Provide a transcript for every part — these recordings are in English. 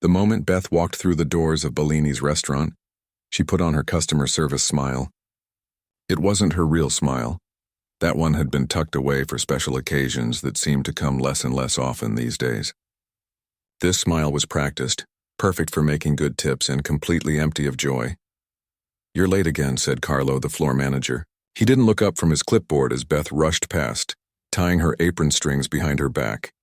The moment Beth walked through the doors of Bellini's restaurant, she put on her customer service smile. It wasn't her real smile. That one had been tucked away for special occasions that seemed to come less and less often these days. This smile was practiced, perfect for making good tips and completely empty of joy. "You're late again," said Carlo, the floor manager. He didn't look up from his clipboard as Beth rushed past, tying her apron strings behind her back.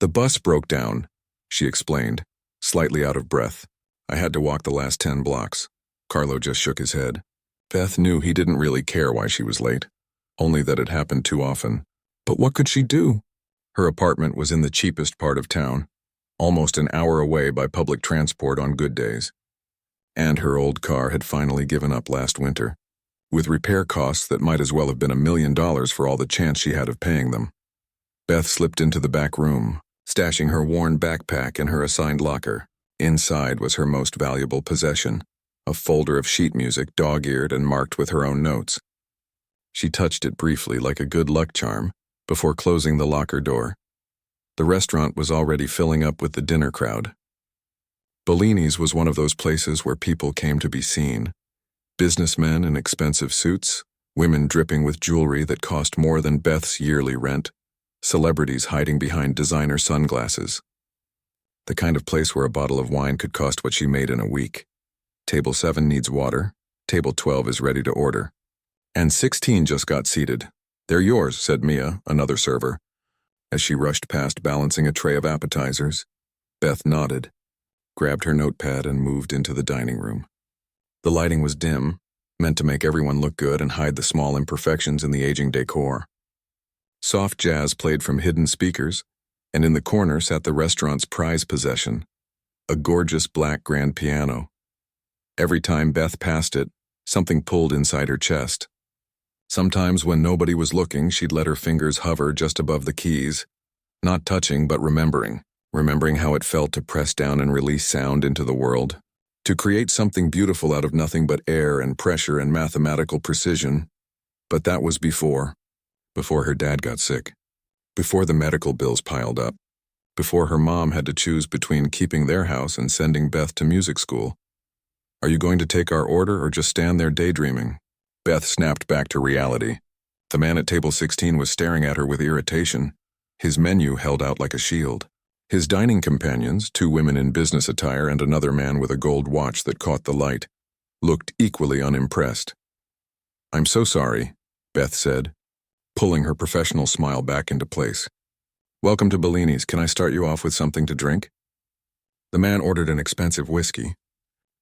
"The bus broke down," she explained, slightly out of breath. "I had to walk the last 10 blocks. Carlo just shook his head. Beth knew he didn't really care why she was late, only that it happened too often. But what could she do? Her apartment was in the cheapest part of town, almost an hour away by public transport on good days. And her old car had finally given up last winter, with repair costs that might as well have been $1 million for all the chance she had of paying them. Beth slipped into the back room, stashing her worn backpack in her assigned locker. Inside was her most valuable possession, a folder of sheet music dog-eared and marked with her own notes. She touched it briefly like a good luck charm before closing the locker door. The restaurant was already filling up with the dinner crowd. Bellini's was one of those places where people came to be seen. Businessmen in expensive suits, women dripping with jewelry that cost more than Beth's yearly rent, celebrities hiding behind designer sunglasses. The kind of place where a bottle of wine could cost what she made in a week. Table 7 needs water, table 12 is ready to order. And 16 just got seated. "They're yours," said Mia, another server, as she rushed past balancing a tray of appetizers. Beth nodded, grabbed her notepad and moved into the dining room. The lighting was dim, meant to make everyone look good and hide the small imperfections in the aging decor. Soft jazz played from hidden speakers, and in the corner sat the restaurant's prize possession, a gorgeous black grand piano. Every time Beth passed it, something pulled inside her chest. Sometimes when nobody was looking, she'd let her fingers hover just above the keys, not touching but remembering how it felt to press down and release sound into the world, to create something beautiful out of nothing but air and pressure and mathematical precision. But that was before her dad got sick, before the medical bills piled up, before her mom had to choose between keeping their house and sending Beth to music school. "Are you going to take our order or just stand there daydreaming?" Beth snapped back to reality. The man at table 16 was staring at her with irritation. His menu held out like a shield. His dining companions, 2 women in business attire and another man with a gold watch that caught the light, looked equally unimpressed. "I'm so sorry," Beth said, pulling her professional smile back into place. "Welcome to Bellini's. Can I start you off with something to drink?" The man ordered an expensive whiskey.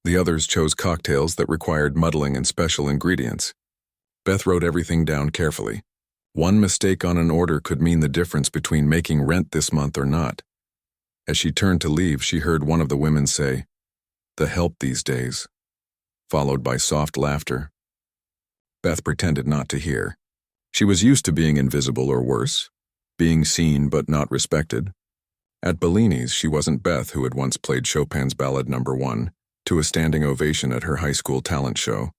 The others chose cocktails that required muddling and special ingredients. Beth wrote everything down carefully. One mistake on an order could mean the difference between making rent this month or not. As she turned to leave, she heard one of the women say, "The help these days," followed by soft laughter. Beth pretended not to hear. She was used to being invisible or worse, being seen but not respected. At Bellini's, she wasn't Beth, who had once played Chopin's Ballad No. 1, to a standing ovation at her high school talent show.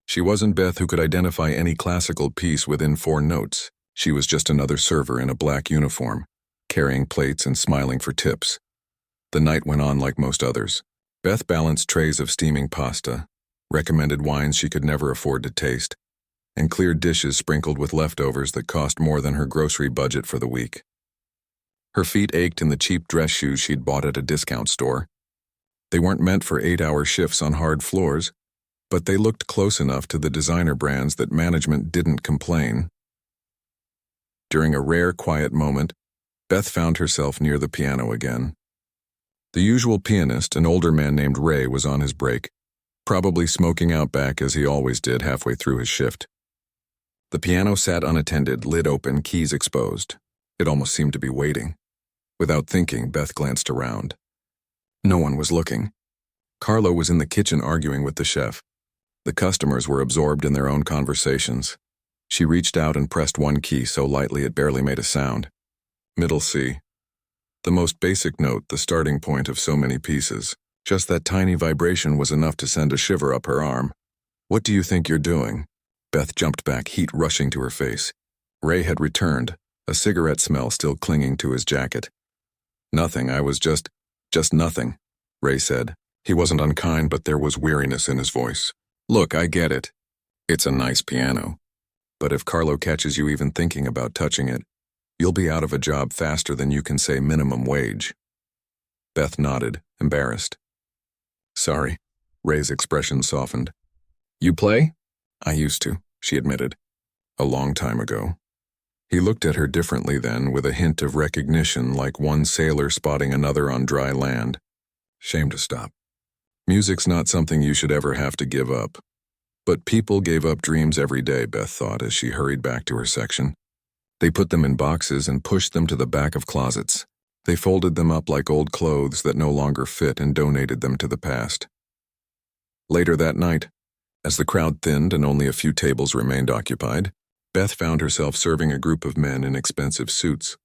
She wasn't Beth, who could identify any classical piece within 4 notes. She was just another server in a black uniform, carrying plates and smiling for tips. The night went on like most others. Beth balanced trays of steaming pasta, recommended wines she could never afford to taste, and cleared dishes sprinkled with leftovers that cost more than her grocery budget for the week. Her feet ached in the cheap dress shoes she'd bought at a discount store. They weren't meant for 8-hour shifts on hard floors, but they looked close enough to the designer brands that management didn't complain. During a rare, quiet moment, Beth found herself near the piano again. The usual pianist, an older man named Ray, was on his break, probably smoking out back as he always did halfway through his shift. The piano sat unattended, lid open, keys exposed. It almost seemed to be waiting. Without thinking, Beth glanced around. No one was looking. Carlo was in the kitchen arguing with the chef. The customers were absorbed in their own conversations. She reached out and pressed one key so lightly it barely made a sound. Middle C. The most basic note, the starting point of so many pieces. Just that tiny vibration was enough to send a shiver up her arm. "What do you think you're doing?" Beth jumped back, heat rushing to her face. Ray had returned, a cigarette smell still clinging to his jacket. "Nothing, I was just..." Just nothing, Ray said. He wasn't unkind, but there was weariness in his voice. Look, I get it. It's a nice piano. But if Carlo catches you even thinking about touching it, you'll be out of a job faster than you can say minimum wage. Beth nodded, embarrassed. Sorry. Ray's expression softened. You play? I used to, she admitted. A long time ago. He looked at her differently then, with a hint of recognition, like one sailor spotting another on dry land. Shame to stop. Music's not something you should ever have to give up. But people gave up dreams every day, Beth thought as she hurried back to her section. They put them in boxes and pushed them to the back of closets. They folded them up like old clothes that no longer fit and donated them to the past. Later that night, as the crowd thinned and only a few tables remained occupied, Beth found herself serving a group of men in expensive suits.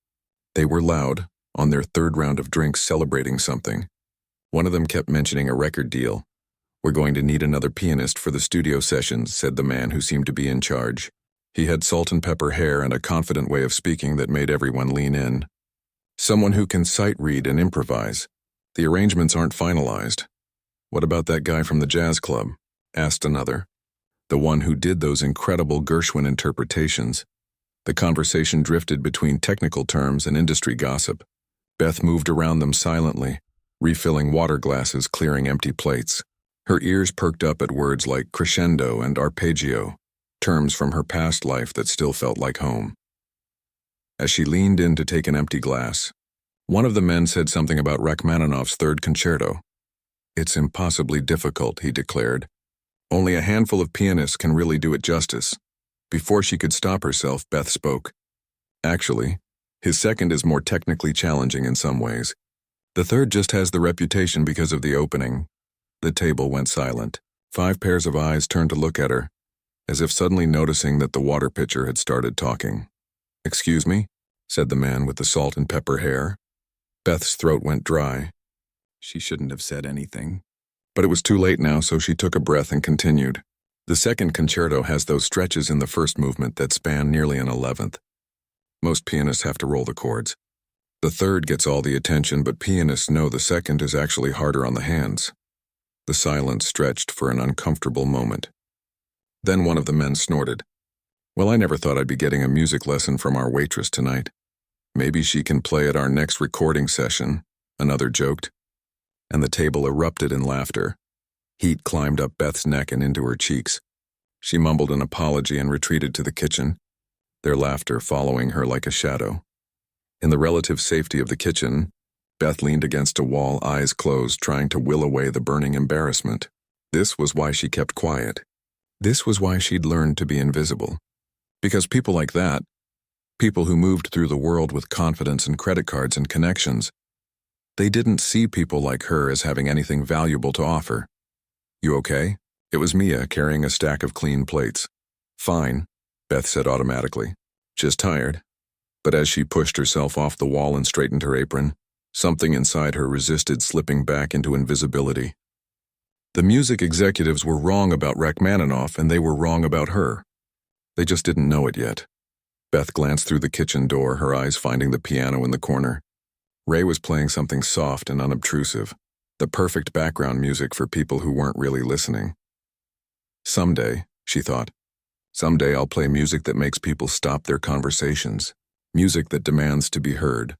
They were loud, on their third round of drinks celebrating something. One of them kept mentioning a record deal. We're going to need another pianist for the studio sessions, said the man who seemed to be in charge. He had salt and pepper hair and a confident way of speaking that made everyone lean in. Someone who can sight read and improvise. The arrangements aren't finalized. What about that guy from the jazz club? Asked another. The one who did those incredible Gershwin interpretations. The conversation drifted between technical terms and industry gossip. Beth moved around them silently, refilling water glasses, clearing empty plates. Her ears perked up at words like crescendo and arpeggio, terms from her past life that still felt like home. As she leaned in to take an empty glass, one of the men said something about Rachmaninoff's Third Concerto. It's impossibly difficult, he declared. Only a handful of pianists can really do it justice. Before she could stop herself, Beth spoke. Actually, his second is more technically challenging in some ways. The third just has the reputation because of the opening. The table went silent. 5 pairs of eyes turned to look at her, as if suddenly noticing that the water pitcher had started talking. Excuse me, said the man with the salt and pepper hair. Beth's throat went dry. She shouldn't have said anything. But it was too late now, so she took a breath and continued. The second concerto has those stretches in the first movement that span nearly an 11th. Most pianists have to roll the chords. The third gets all the attention, but pianists know the second is actually harder on the hands. The silence stretched for an uncomfortable moment. Then one of the men snorted. Well, I never thought I'd be getting a music lesson from our waitress tonight. Maybe she can play at our next recording session, another joked. And the table erupted in laughter. Heat climbed up Beth's neck and into her cheeks. She mumbled an apology and retreated to the kitchen, their laughter following her like a shadow. In the relative safety of the kitchen, Beth leaned against a wall, eyes closed, trying to will away the burning embarrassment. This was why she kept quiet. This was why she'd learned to be invisible. Because people like that, people who moved through the world with confidence and credit cards and connections, they didn't see people like her as having anything valuable to offer. You okay? It was Mia carrying a stack of clean plates. Fine, Beth said automatically. Just tired. But as she pushed herself off the wall and straightened her apron, something inside her resisted slipping back into invisibility. The music executives were wrong about Rachmaninoff, and they were wrong about her. They just didn't know it yet. Beth glanced through the kitchen door, her eyes finding the piano in the corner. Ray was playing something soft and unobtrusive, the perfect background music for people who weren't really listening. Someday, she thought, someday I'll play music that makes people stop their conversations, music that demands to be heard.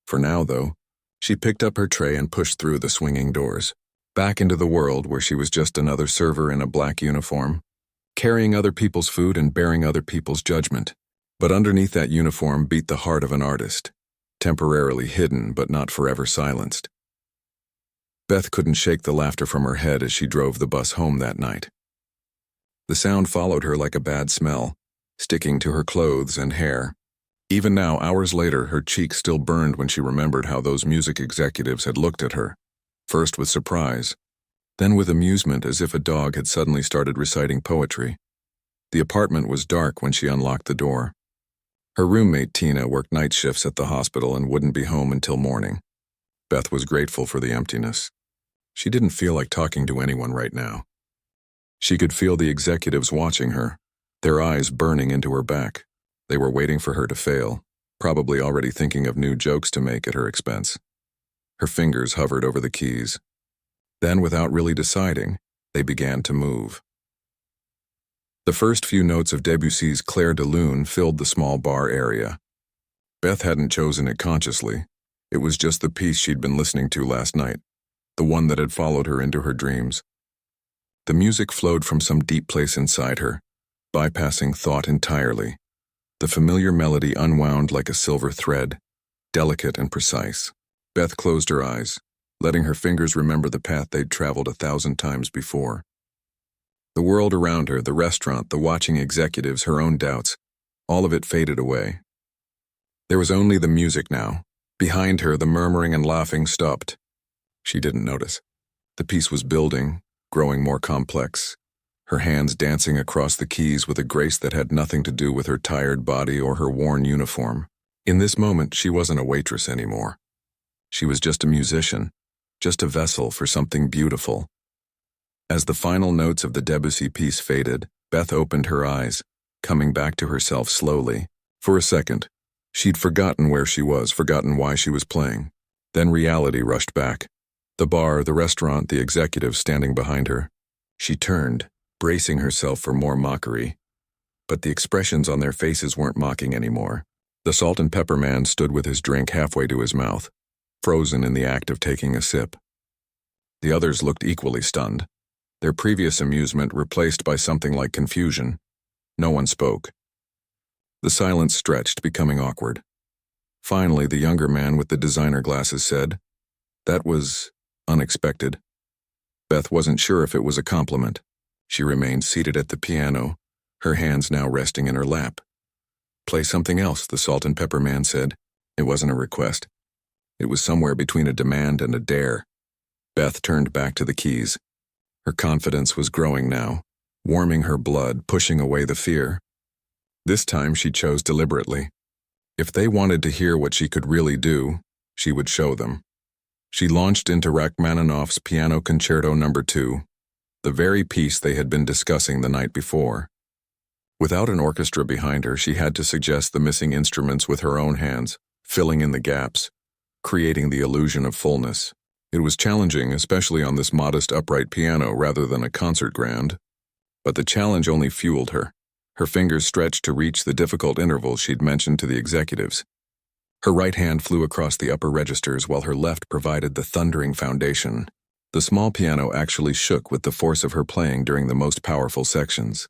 For now, though, she picked up her tray and pushed through the swinging doors, back into the world where she was just another server in a black uniform, carrying other people's food and bearing other people's judgment. But underneath that uniform beat the heart of an artist, temporarily hidden but not forever silenced. Beth couldn't shake the laughter from her head as she drove the bus home that night. The sound followed her like a bad smell, sticking to her clothes and hair. Even now, hours later, her cheeks still burned when she remembered how those music executives had looked at her, first with surprise, then with amusement as if a dog had suddenly started reciting poetry. The apartment was dark when she unlocked the door. Her roommate, Tina, worked night shifts at the hospital and wouldn't be home until morning. Beth was grateful for the emptiness. She didn't feel like talking to anyone right now. She could feel the executives watching her, their eyes burning into her back. They were waiting for her to fail, probably already thinking of new jokes to make at her expense. Her fingers hovered over the keys. Then, without really deciding, they began to move. The first few notes of Debussy's Clair de Lune filled the small bar area. Beth hadn't chosen it consciously. It was just the piece she'd been listening to last night, the one that had followed her into her dreams. The music flowed from some deep place inside her, bypassing thought entirely. The familiar melody unwound like a silver thread, delicate and precise. Beth closed her eyes, letting her fingers remember the path they'd traveled 1,000 times before. The world around her, the restaurant, the watching executives, her own doubts, all of it faded away. There was only the music now. Behind her, the murmuring and laughing stopped. She didn't notice. The piece was building, growing more complex, her hands dancing across the keys with a grace that had nothing to do with her tired body or her worn uniform. In this moment, she wasn't a waitress anymore. She was just a musician, just a vessel for something beautiful. As the final notes of the Debussy piece faded, Beth opened her eyes, coming back to herself slowly. For a second, she'd forgotten where she was, forgotten why she was playing. Then reality rushed back. The bar, the restaurant, the executives standing behind her. She turned, bracing herself for more mockery. But the expressions on their faces weren't mocking anymore. The salt and pepper man stood with his drink halfway to his mouth, frozen in the act of taking a sip. The others looked equally stunned, their previous amusement replaced by something like confusion. No one spoke. The silence stretched, becoming awkward. Finally, the younger man with the designer glasses said, "That was unexpected." Beth wasn't sure if it was a compliment. She remained seated at the piano, her hands now resting in her lap. "Play something else," the salt and pepper man said. It wasn't a request. It was somewhere between a demand and a dare. Beth turned back to the keys. Her confidence was growing now, warming her blood, pushing away the fear. This time she chose deliberately. If they wanted to hear what she could really do, she would show them. She launched into Rachmaninoff's Piano Concerto No. 2, the very piece they had been discussing the night before. Without an orchestra behind her, she had to suggest the missing instruments with her own hands, filling in the gaps, creating the illusion of fullness. It was challenging, especially on this modest upright piano rather than a concert grand. But the challenge only fueled her. Her fingers stretched to reach the difficult intervals she'd mentioned to the executives. Her right hand flew across the upper registers while her left provided the thundering foundation. The small piano actually shook with the force of her playing during the most powerful sections.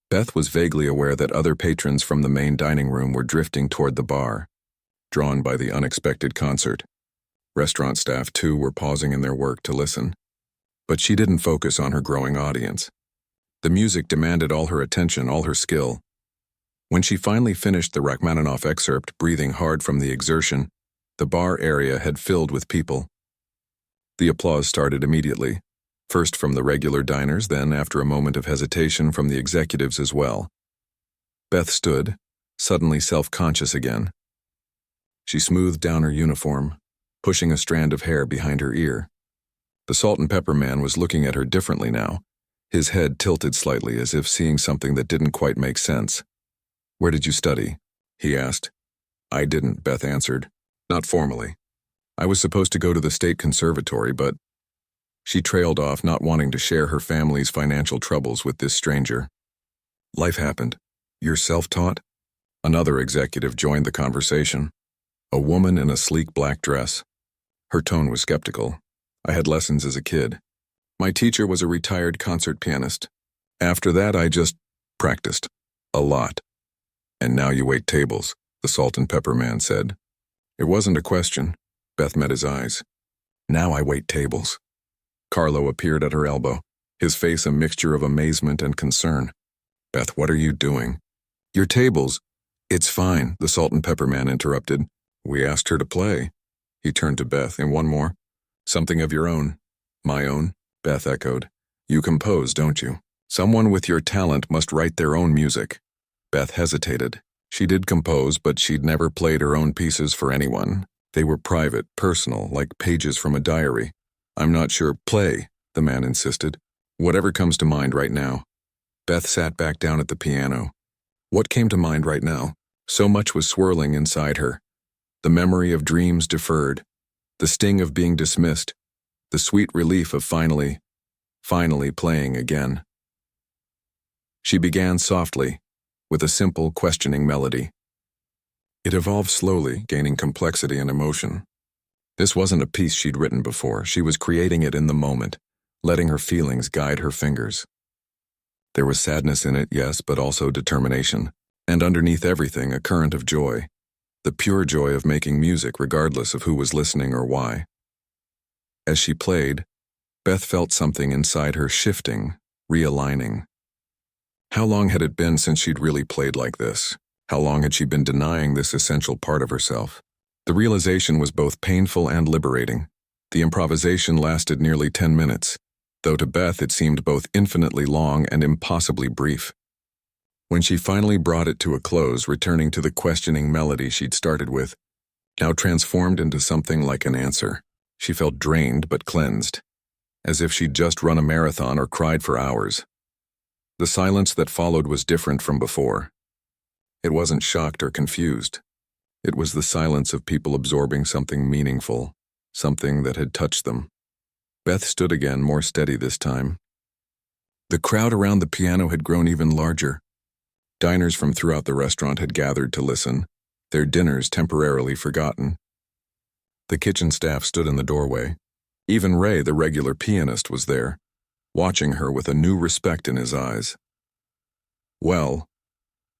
Beth was vaguely aware that other patrons from the main dining room were drifting toward the bar, drawn by the unexpected concert. Restaurant staff, too, were pausing in their work to listen. But she didn't focus on her growing audience. The music demanded all her attention, all her skill. When she finally finished the Rachmaninoff excerpt, breathing hard from the exertion, the bar area had filled with people. The applause started immediately, first from the regular diners, then, after a moment of hesitation, from the executives as well. Beth stood, suddenly self-conscious again. She smoothed down her uniform, pushing a strand of hair behind her ear. The salt and pepper man was looking at her differently now, his head tilted slightly as if seeing something that didn't quite make sense. "Where did you study?" he asked. "I didn't," Beth answered. "Not formally. I was supposed to go to the state conservatory, but..." She trailed off, not wanting to share her family's financial troubles with this stranger. "Life happened. You're self-taught?" Another executive joined the conversation. A woman in a sleek black dress. Her tone was skeptical. "I had lessons as a kid. My teacher was a retired concert pianist. After that, I just practiced. A lot." "And now you wait tables," the salt and pepper man said. It wasn't a question. Beth met his eyes. "Now I wait tables." Carlo appeared at her elbow, his face a mixture of amazement and concern. "Beth, what are you doing?" "Your tables." "It's fine," the salt and pepper man interrupted. "We asked her to play." He turned to Beth. "And one more. Something of your own." "My own?" Beth echoed. "You compose, don't you? Someone with your talent must write their own music." Beth hesitated. She did compose, but she'd never played her own pieces for anyone. They were private, personal, like pages from a diary. "I'm not sure." "Play," the man insisted. "Whatever comes to mind right now." Beth sat back down at the piano. What came to mind right now? So much was swirling inside her. The memory of dreams deferred, The sting of being dismissed, the sweet relief of finally playing again. She began softly, with a simple, questioning melody. It evolved slowly, gaining complexity and emotion. This wasn't a piece she'd written before. She was creating it in the moment, letting her feelings guide her fingers. There was sadness in it, yes, but also determination. And underneath everything, a current of joy. The pure joy of making music regardless of who was listening or why. As she played, Beth felt something inside her shifting, realigning. How long had it been since she'd really played like this? How long had she been denying this essential part of herself? The realization was both painful and liberating. The improvisation lasted nearly 10 minutes, though to Beth it seemed both infinitely long and impossibly brief. When she finally brought it to a close, returning to the questioning melody she'd started with, now transformed into something like an answer, she felt drained but cleansed, as if she'd just run a marathon or cried for hours. The silence that followed was different from before. It wasn't shocked or confused. It was the silence of people absorbing something meaningful, something that had touched them. Beth stood again, more steady this time. The crowd around the piano had grown even larger. Diners from throughout the restaurant had gathered to listen, their dinners temporarily forgotten. The kitchen staff stood in the doorway. Even Ray, the regular pianist, was there, watching her with a new respect in his eyes. "Well,"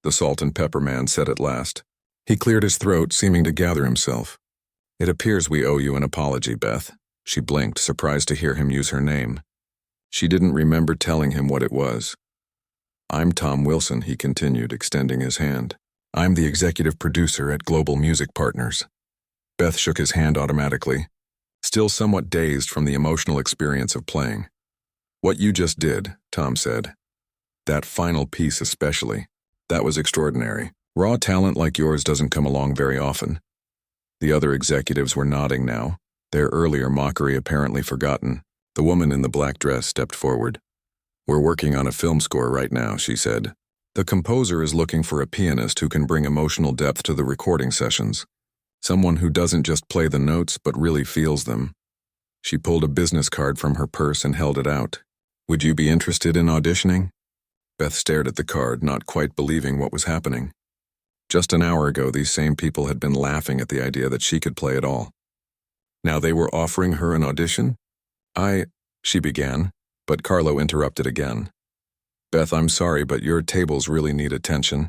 the salt and pepper man said at last. He cleared his throat, seeming to gather himself. "It appears we owe you an apology, Beth." She blinked, surprised to hear him use her name. She didn't remember telling him what it was. "I'm Tom Wilson," he continued, extending his hand. "I'm the executive producer at Global Music Partners." Beth shook his hand automatically, still somewhat dazed from the emotional experience of playing. "What you just did," Tom said. "That final piece especially. That was extraordinary. Raw talent like yours doesn't come along very often." The other executives were nodding now, their earlier mockery apparently forgotten. The woman in the black dress stepped forward. "We're working on a film score right now," she said. "The composer is looking for a pianist who can bring emotional depth to the recording sessions. Someone who doesn't just play the notes but really feels them." She pulled a business card from her purse and held it out. "Would you be interested in auditioning?" Beth stared at the card, not quite believing what was happening. Just an hour ago, these same people had been laughing at the idea that she could play at all. Now they were offering her an audition? She began, but Carlo interrupted again. "Beth, I'm sorry, but your tables really need attention.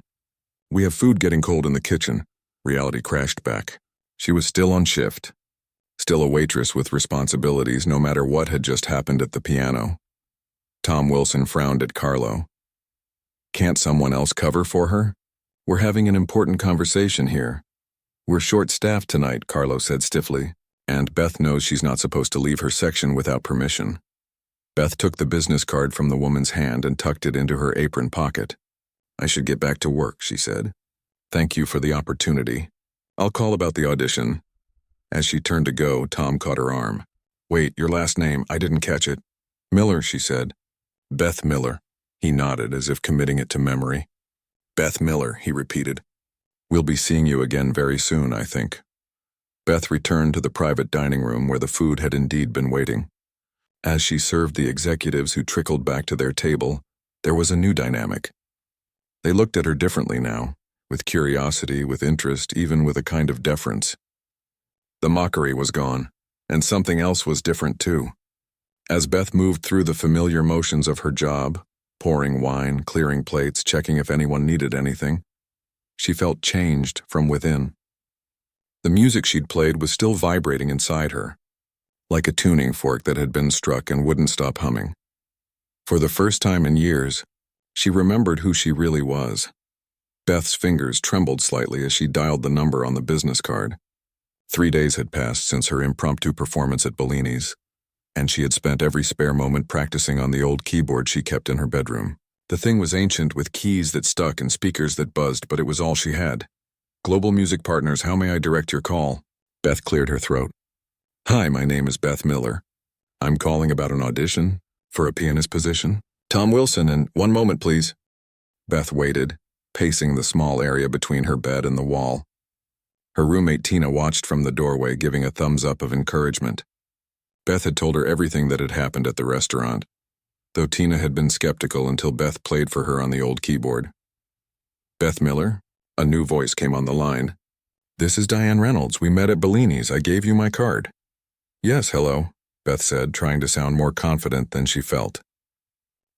We have food getting cold in the kitchen." Reality crashed back. She was still on shift, still a waitress with responsibilities no matter what had just happened at the piano. Tom Wilson frowned at Carlo. "Can't someone else cover for her? We're having an important conversation here." "We're short-staffed tonight," Carlo said stiffly, "and Beth knows she's not supposed to leave her section without permission." Beth took the business card from the woman's hand and tucked it into her apron pocket. "I should get back to work," she said. "Thank you for the opportunity. I'll call about the audition." As she turned to go, Tom caught her arm. "Wait, your last name, I didn't catch it." "Miller," she said. "Beth Miller." He nodded, as if committing it to memory. "Beth Miller," he repeated. "We'll be seeing you again very soon, I think." Beth returned to the private dining room where the food had indeed been waiting. As she served the executives who trickled back to their table, there was a new dynamic. They looked at her differently now, with curiosity, with interest, even with a kind of deference. The mockery was gone, and something else was different too. As Beth moved through the familiar motions of her job, pouring wine, clearing plates, checking if anyone needed anything, she felt changed from within. The music she'd played was still vibrating inside her, like a tuning fork that had been struck and wouldn't stop humming. For the first time in years, she remembered who she really was. Beth's fingers trembled slightly as she dialed the number on the business card. 3 days had passed since her impromptu performance at Bellini's, and she had spent every spare moment practicing on the old keyboard she kept in her bedroom. The thing was ancient, with keys that stuck and speakers that buzzed, but it was all she had. "Global Music Partners, how may I direct your call?" Beth cleared her throat. "Hi, my name is Beth Miller. I'm calling about an audition for a pianist position. Tom Wilson, and one moment, please." Beth waited, pacing the small area between her bed and the wall. Her roommate Tina watched from the doorway, giving a thumbs up of encouragement. Beth had told her everything that had happened at the restaurant, though Tina had been skeptical until Beth played for her on the old keyboard. "Beth Miller?" A new voice came on the line. "This is Diane Reynolds. We met at Bellini's. I gave you my card." "Yes, hello," Beth said, trying to sound more confident than she felt.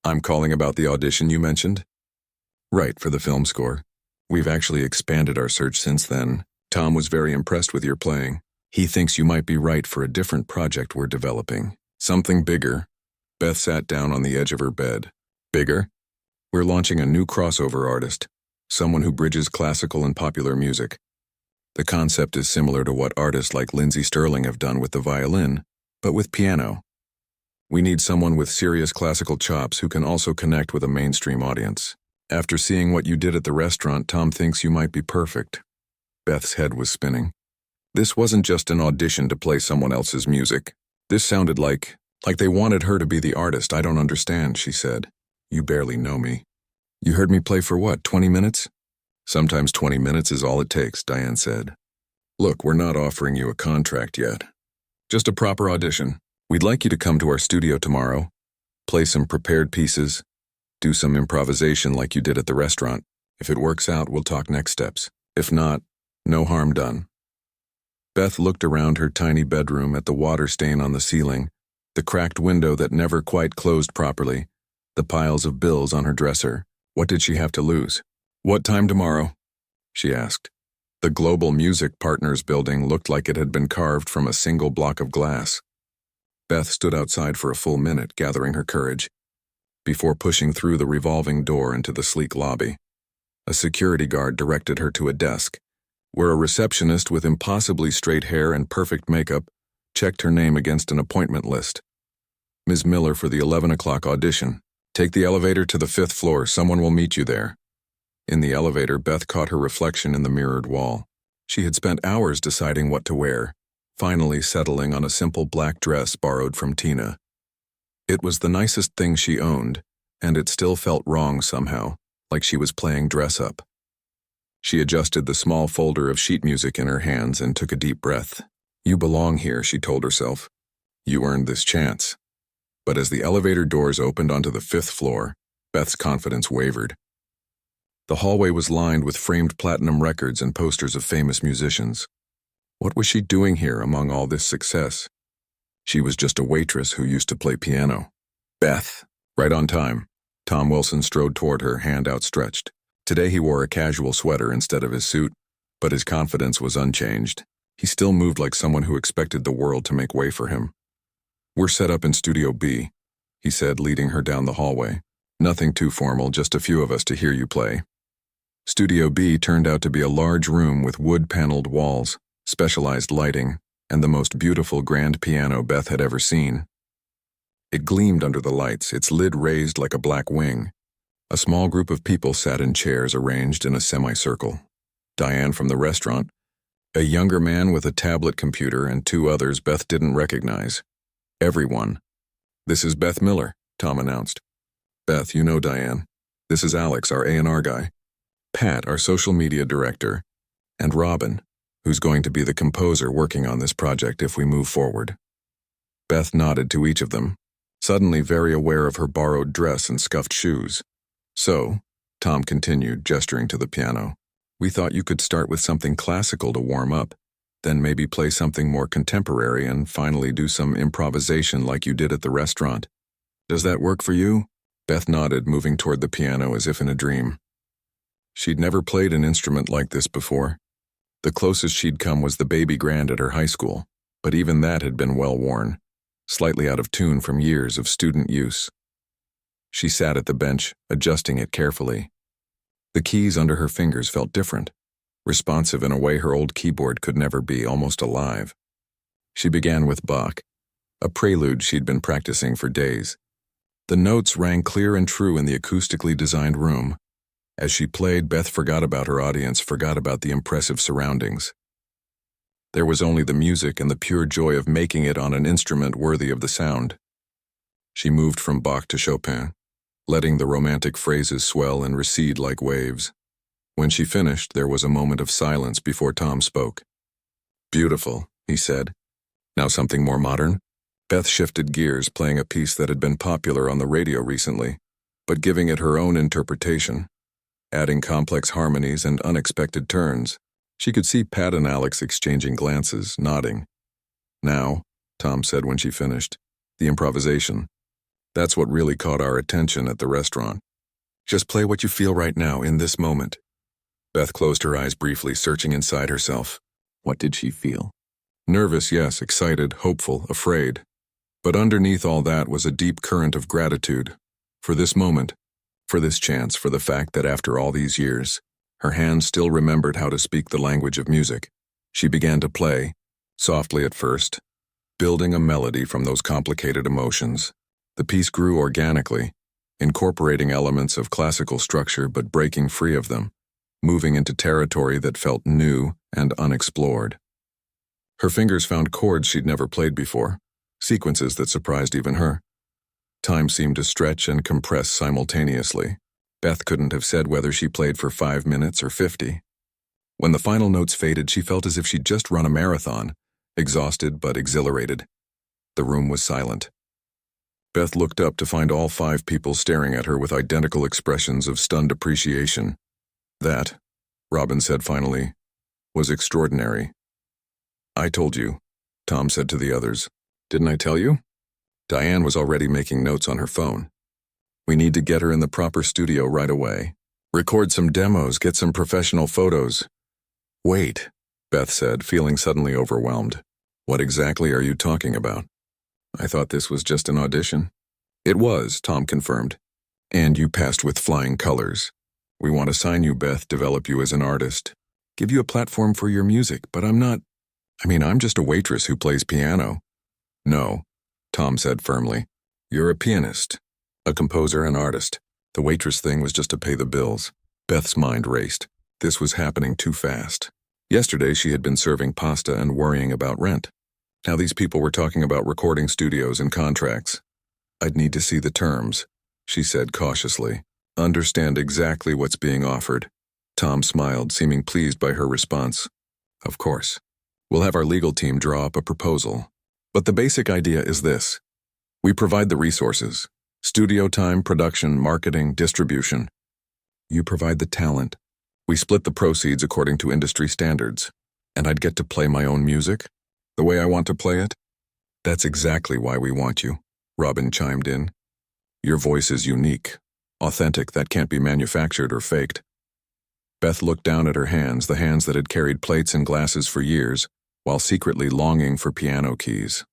"I'm calling about the audition you mentioned." "Right, for the film score. We've actually expanded our search since then. Tom was very impressed with your playing. He thinks you might be right for a different project we're developing. Something bigger." Beth sat down on the edge of her bed. "Bigger? We're launching a new crossover artist, someone who bridges classical and popular music. The concept is similar to what artists like Lindsey Sterling have done with the violin, but with piano. We need someone with serious classical chops who can also connect with a mainstream audience. After seeing what you did at the restaurant, Tom thinks you might be perfect." Beth's head was spinning. This wasn't just an audition to play someone else's music. This sounded like they wanted her to be the artist. "I don't understand," she said. "You barely know me." "You heard me play for what, 20 minutes? "Sometimes 20 minutes is all it takes," Diane said. "Look, we're not offering you a contract yet. Just a proper audition. We'd like you to come to our studio tomorrow, play some prepared pieces, do some improvisation like you did at the restaurant. If it works out, we'll talk next steps. If not, no harm done." Beth looked around her tiny bedroom at the water stain on the ceiling, the cracked window that never quite closed properly, the piles of bills on her dresser. What did she have to lose? "What time tomorrow?" she asked. The Global Music Partners building looked like it had been carved from a single block of glass. Beth stood outside for a full minute, gathering her courage, before pushing through the revolving door into the sleek lobby. A security guard directed her to a desk, where a receptionist with impossibly straight hair and perfect makeup checked her name against an appointment list. "Ms. Miller, for the 11 o'clock audition. Take the elevator to the 5th floor. Someone will meet you there." In the elevator, Beth caught her reflection in the mirrored wall. She had spent hours deciding what to wear, finally settling on a simple black dress borrowed from Tina. It was the nicest thing she owned, and it still felt wrong somehow, like she was playing dress-up. She adjusted the small folder of sheet music in her hands and took a deep breath. "You belong here," she told herself. "You earned this chance." But as the elevator doors opened onto the 5th floor, Beth's confidence wavered. The hallway was lined with framed platinum records and posters of famous musicians. What was she doing here among all this success? She was just a waitress who used to play piano. "Beth." Right on time, Tom Wilson strode toward her, hand outstretched. Today he wore a casual sweater instead of his suit, but his confidence was unchanged. He still moved like someone who expected the world to make way for him. "We're set up in Studio B," he said, leading her down the hallway. "Nothing too formal, just a few of us to hear you play." Studio B turned out to be a large room with wood-paneled walls, specialized lighting, and the most beautiful grand piano Beth had ever seen. It gleamed under the lights, its lid raised like a black wing. A small group of people sat in chairs arranged in a semicircle. Diane from the restaurant, a younger man with a tablet computer, and 2 others Beth didn't recognize. Everyone. "This is Beth Miller," Tom announced. "Beth, you know Diane. This is Alex, our A&R guy. Pat, our social media director. And Robin, who's going to be the composer working on this project if we move forward." Beth nodded to each of them, suddenly very aware of her borrowed dress and scuffed shoes. "So," Tom continued, gesturing to the piano, "we thought you could start with something classical to warm up, then maybe play something more contemporary and finally do some improvisation like you did at the restaurant. Does that work for you?" Beth nodded, moving toward the piano as if in a dream. She'd never played an instrument like this before. The closest she'd come was the baby grand at her high school, but even that had been well worn, slightly out of tune from years of student use. She sat at the bench, adjusting it carefully. The keys under her fingers felt different, responsive in a way her old keyboard could never be, almost alive. She began with Bach, a prelude she'd been practicing for days. The notes rang clear and true in the acoustically designed room. As she played, Beth forgot about her audience, forgot about the impressive surroundings. There was only the music and the pure joy of making it on an instrument worthy of the sound. She moved from Bach to Chopin, letting the romantic phrases swell and recede like waves. When she finished, there was a moment of silence before Tom spoke. Beautiful, he said. Now something more modern? Beth shifted gears, playing a piece that had been popular on the radio recently, but giving it her own interpretation, adding complex harmonies and unexpected turns. She could see Pat and Alex exchanging glances, nodding. Now, Tom said when she finished, the improvisation. That's what really caught our attention at the restaurant. Just play what you feel right now, in this moment. Beth closed her eyes briefly, searching inside herself. What did she feel? Nervous, yes, excited, hopeful, afraid. But underneath all that was a deep current of gratitude. For this moment, for this chance, for the fact that after all these years, her hands still remembered how to speak the language of music. She began to play, softly at first, building a melody from those complicated emotions. The piece grew organically, incorporating elements of classical structure but breaking free of them, moving into territory that felt new and unexplored. Her fingers found chords she'd never played before, sequences that surprised even her. Time seemed to stretch and compress simultaneously. Beth couldn't have said whether she played for 5 minutes or 50. When the final notes faded, she felt as if she'd just run a marathon, exhausted but exhilarated. The room was silent. Beth looked up to find all 5 people staring at her with identical expressions of stunned appreciation. That, Robin said finally, was extraordinary. I told you, Tom said to the others. Didn't I tell you? Diane was already making notes on her phone. We need to get her in the proper studio right away. Record some demos, get some professional photos. Wait, Beth said, feeling suddenly overwhelmed. What exactly are you talking about? I thought this was just an audition. It was, Tom confirmed. And you passed with flying colors. We want to sign you, Beth, develop you as an artist. Give you a platform for your music, but I'm just a waitress who plays piano. No, Tom said firmly. You're a pianist, a composer and artist. The waitress thing was just to pay the bills. Beth's mind raced. This was happening too fast. Yesterday she had been serving pasta and worrying about rent. Now these people were talking about recording studios and contracts. I'd need to see the terms, she said cautiously. Understand exactly what's being offered. Tom smiled, seeming pleased by her response. Of course. We'll have our legal team draw up a proposal. But the basic idea is this. We provide the resources. Studio time, production, marketing, distribution. You provide the talent. We split the proceeds according to industry standards. And I'd get to play my own music? The way I want to play it? That's exactly why we want you, Robin chimed in. Your voice is unique, authentic, that can't be manufactured or faked. Beth looked down at her hands, the hands that had carried plates and glasses for years, while secretly longing for piano keys.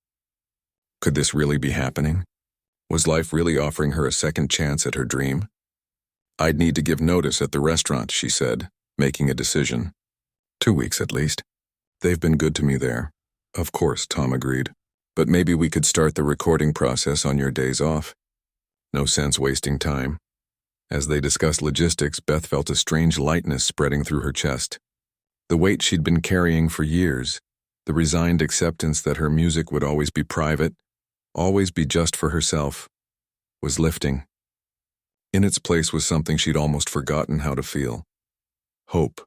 Could this really be happening? Was life really offering her a second chance at her dream? I'd need to give notice at the restaurant, she said, making a decision. 2 weeks at least. They've been good to me there. Of course, Tom agreed. But maybe we could start the recording process on your days off. No sense wasting time. As they discussed logistics, Beth felt a strange lightness spreading through her chest. The weight she'd been carrying for years, the resigned acceptance that her music would always be private, always be just for herself, was lifting. In its place was something she'd almost forgotten how to feel. Hope.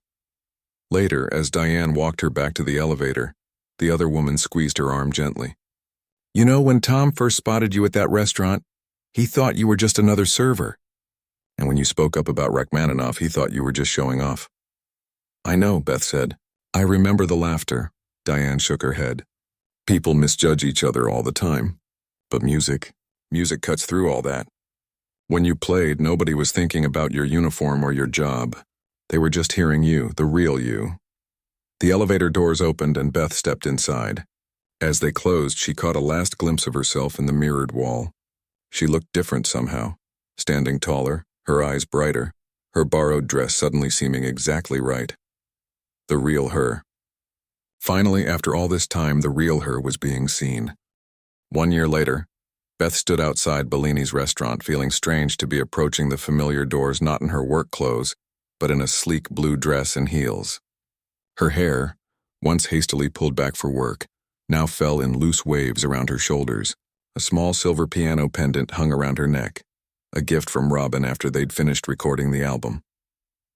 Later, as Diane walked her back to the elevator, the other woman squeezed her arm gently. You know, when Tom first spotted you at that restaurant, he thought you were just another server. And when you spoke up about Rachmaninoff, he thought you were just showing off. I know, Beth said. I remember the laughter. Diane shook her head. People misjudge each other all the time. But music cuts through all that. When you played, nobody was thinking about your uniform or your job. They were just hearing you, the real you. The elevator doors opened and Beth stepped inside. As they closed, she caught a last glimpse of herself in the mirrored wall. She looked different somehow, standing taller, her eyes brighter, her borrowed dress suddenly seeming exactly right. The real her. Finally, after all this time, the real her was being seen. 1 year later, Beth stood outside Bellini's restaurant, feeling strange to be approaching the familiar doors not in her work clothes, but in a sleek blue dress and heels. Her hair, once hastily pulled back for work, now fell in loose waves around her shoulders. A small silver piano pendant hung around her neck, a gift from Robin after they'd finished recording the album.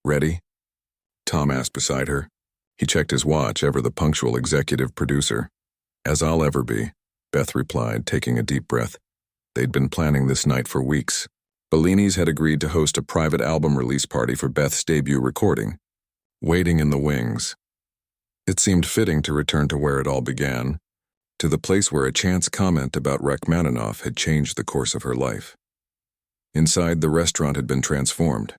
Ready? Tom asked beside her. He checked his watch, ever the punctual executive producer. As I'll ever be, Beth replied, taking a deep breath. They'd been planning this night for weeks. Bellini's had agreed to host a private album release party for Beth's debut recording. Waiting in the wings. It seemed fitting to return to where it all began, to the place where a chance comment about Rachmaninoff had changed the course of her life. Inside, the restaurant had been transformed.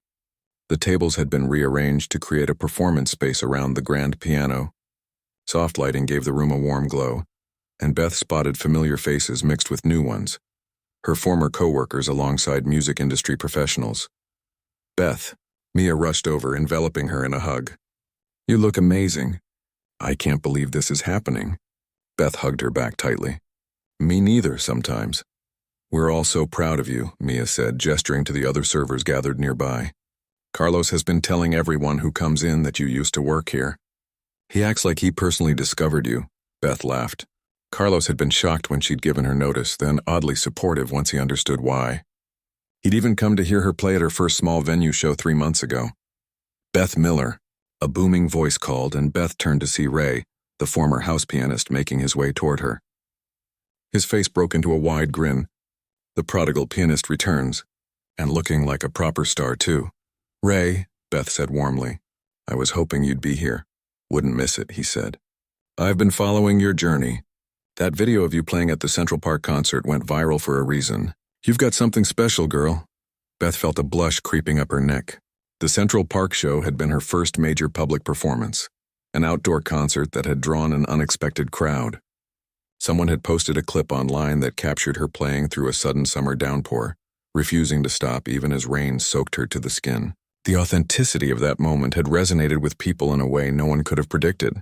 The tables had been rearranged to create a performance space around the grand piano. Soft lighting gave the room a warm glow, and Beth spotted familiar faces mixed with new ones, her former co-workers alongside music industry professionals. Beth, Mia rushed over, enveloping her in a hug. You look amazing. I can't believe this is happening. Beth hugged her back tightly. Me neither, sometimes. We're all so proud of you, Mia said, gesturing to the other servers gathered nearby. Carlos has been telling everyone who comes in that you used to work here. He acts like he personally discovered you, Beth laughed. Carlos had been shocked when she'd given her notice, then oddly supportive once he understood why. He'd even come to hear her play at her first small venue show 3 months ago. Beth Miller, a booming voice called, and Beth turned to see Ray, the former house pianist, making his way toward her. His face broke into a wide grin. The prodigal pianist returns, and looking like a proper star, too. Ray, Beth said warmly, I was hoping you'd be here. Wouldn't miss it, he said. I've been following your journey. That video of you playing at the Central Park concert went viral for a reason. You've got something special, girl. Beth felt a blush creeping up her neck. The Central Park show had been her first major public performance, an outdoor concert that had drawn an unexpected crowd. Someone had posted a clip online that captured her playing through a sudden summer downpour, refusing to stop even as rain soaked her to the skin. The authenticity of that moment had resonated with people in a way no one could have predicted.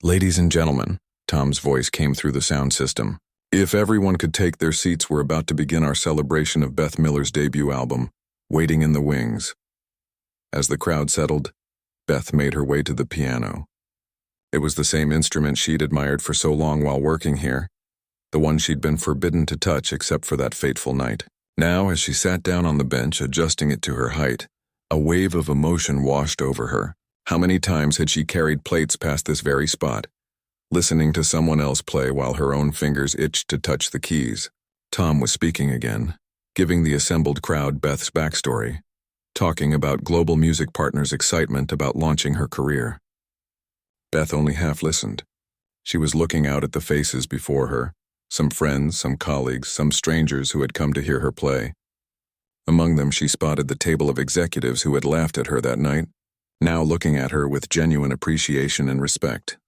Ladies and gentlemen, Tom's voice came through the sound system. If everyone could take their seats, we're about to begin our celebration of Beth Miller's debut album, Waiting in the Wings. As the crowd settled, Beth made her way to the piano. It was the same instrument she'd admired for so long while working here, the one she'd been forbidden to touch except for that fateful night. Now, as she sat down on the bench, adjusting it to her height, a wave of emotion washed over her. How many times had she carried plates past this very spot, listening to someone else play while her own fingers itched to touch the keys? Tom was speaking again, giving the assembled crowd Beth's backstory, talking about global music partners' excitement about launching her career. Beth only half listened. She was looking out at the faces before her, some friends, some colleagues, some strangers who had come to hear her play. Among them she spotted the table of executives who had laughed at her that night, now looking at her with genuine appreciation and respect.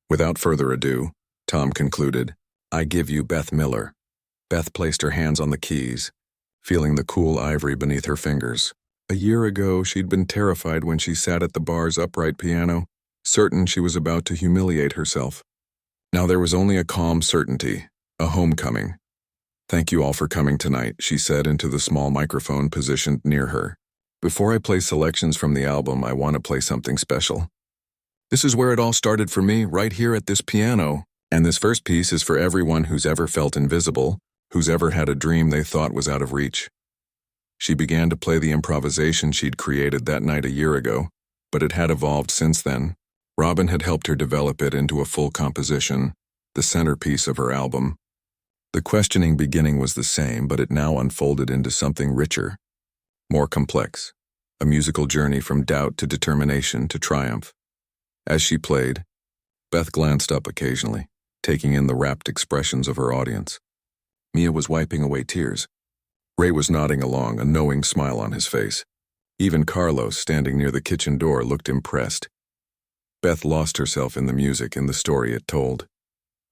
Without further ado, Tom concluded, I give you Beth Miller. Beth placed her hands on the keys, feeling the cool ivory beneath her fingers. A year ago, she'd been terrified when she sat at the bar's upright piano, certain she was about to humiliate herself. Now there was only a calm certainty, a homecoming. Thank you all for coming tonight, she said into the small microphone positioned near her. Before I play selections from the album, I want to play something special. This is where it all started for me, right here at this piano. And this first piece is for everyone who's ever felt invisible, who's ever had a dream they thought was out of reach. She began to play the improvisation she'd created that night a year ago, but it had evolved since then. Robin had helped her develop it into a full composition, the centerpiece of her album. The questioning beginning was the same, but it now unfolded into something richer, more complex, a musical journey from doubt to determination to triumph. As she played, Beth glanced up occasionally, taking in the rapt expressions of her audience. Mia was wiping away tears. Ray was nodding along, a knowing smile on his face. Even Carlos, standing near the kitchen door, looked impressed. Beth lost herself in the music, in the story it told.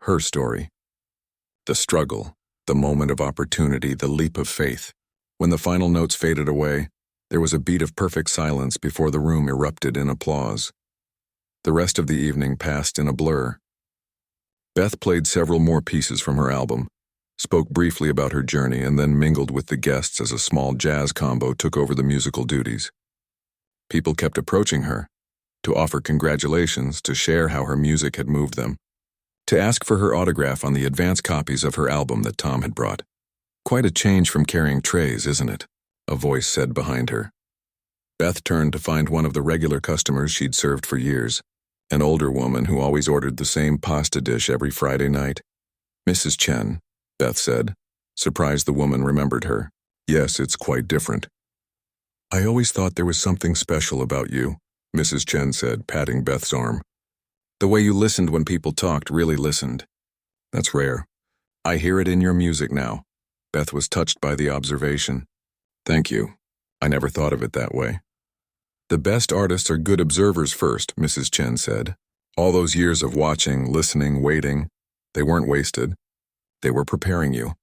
Her story. The struggle, the moment of opportunity, the leap of faith. When the final notes faded away, there was a beat of perfect silence before the room erupted in applause. The rest of the evening passed in a blur. Beth played several more pieces from her album, spoke briefly about her journey, and then mingled with the guests as a small jazz combo took over the musical duties. People kept approaching her, to offer congratulations, to share how her music had moved them, to ask for her autograph on the advance copies of her album that Tom had brought. Quite a change from carrying trays, isn't it? A voice said behind her. Beth turned to find one of the regular customers she'd served for years, an older woman who always ordered the same pasta dish every Friday night. Mrs. Chen, Beth said, surprised the woman remembered her. Yes, it's quite different. I always thought there was something special about you, Mrs. Chen said, patting Beth's arm. The way you listened when people talked, really listened. That's rare. I hear it in your music now. Beth was touched by the observation. Thank you. I never thought of it that way. The best artists are good observers first, Mrs. Chen said. All those years of watching, listening, waiting, they weren't wasted. They were preparing you.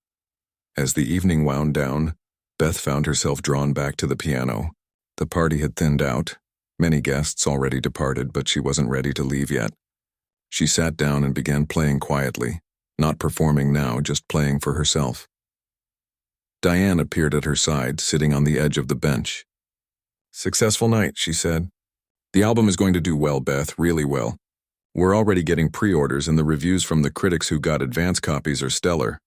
As the evening wound down, Beth found herself drawn back to the piano. The party had thinned out. Many guests already departed, but she wasn't ready to leave yet. She sat down and began playing quietly, not performing now, just playing for herself. Diane appeared at her side, sitting on the edge of the bench. Successful night, she said. The album is going to do well, Beth, really well. We're already getting pre-orders and the reviews from the critics who got advance copies are stellar.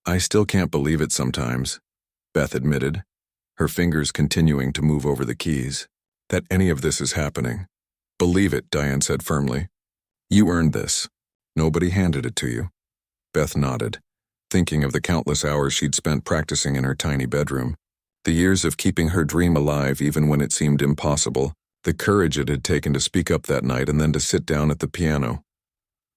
I still can't believe it sometimes, Beth admitted, her fingers continuing to move over the keys, that any of this is happening. Believe it, Diane said firmly. You earned this. Nobody handed it to you. Beth nodded, thinking of the countless hours she'd spent practicing in her tiny bedroom. The years of keeping her dream alive even when it seemed impossible, the courage it had taken to speak up that night and then to sit down at the piano.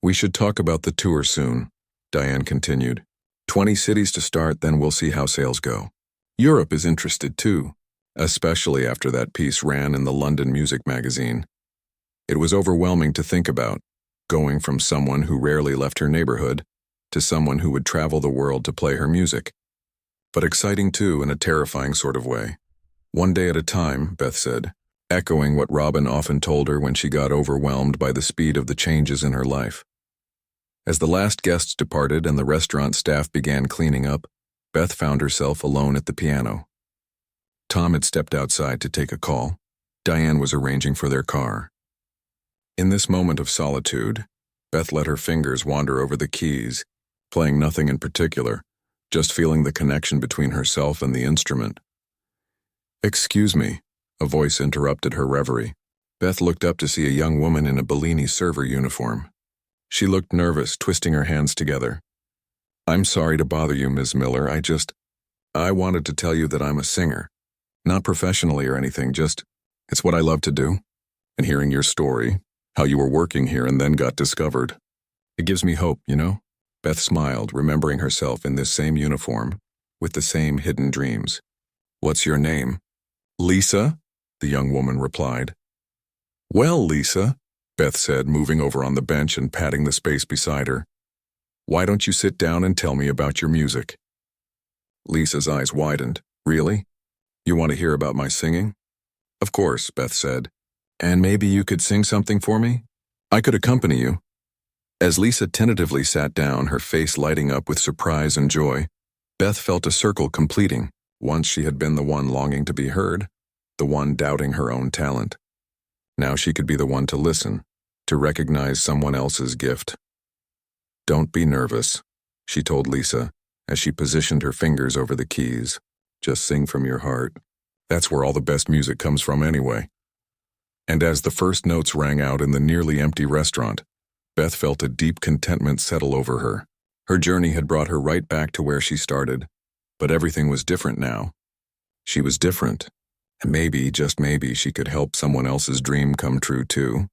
We should talk about the tour soon, Diane continued. 20 cities to start, then we'll see how sales go. Europe is interested too, especially after that piece ran in the London Music magazine. It was overwhelming to think about, going from someone who rarely left her neighborhood to someone who would travel the world to play her music. But exciting too in a terrifying sort of way. One day at a time, Beth said, echoing what Robin often told her when she got overwhelmed by the speed of the changes in her life. As the last guests departed and the restaurant staff began cleaning up, Beth found herself alone at the piano. Tom had stepped outside to take a call. Diane was arranging for their car. In this moment of solitude, Beth let her fingers wander over the keys, playing nothing in particular, just feeling the connection between herself and the instrument. Excuse me, a voice interrupted her reverie. Beth looked up to see a young woman in a Bellini server uniform. She looked nervous, twisting her hands together. I'm sorry to bother you, Ms. Miller. I wanted to tell you that I'm a singer. Not professionally or anything, it's what I love to do. And hearing your story, how you were working here and then got discovered. It gives me hope, you know? Beth smiled, remembering herself in this same uniform, with the same hidden dreams. What's your name? Lisa, the young woman replied. Well, Lisa, Beth said, moving over on the bench and patting the space beside her. Why don't you sit down and tell me about your music? Lisa's eyes widened. Really? You want to hear about my singing? Of course, Beth said. And maybe you could sing something for me? I could accompany you. As Lisa tentatively sat down, her face lighting up with surprise and joy, Beth felt a circle completing. Once she had been the one longing to be heard, the one doubting her own talent. Now she could be the one to listen, to recognize someone else's gift. Don't be nervous, she told Lisa, as she positioned her fingers over the keys. Just sing from your heart. That's where all the best music comes from anyway. And as the first notes rang out in the nearly empty restaurant, Beth felt a deep contentment settle over her. Her journey had brought her right back to where she started, but everything was different now. She was different, and maybe, just maybe, she could help someone else's dream come true too.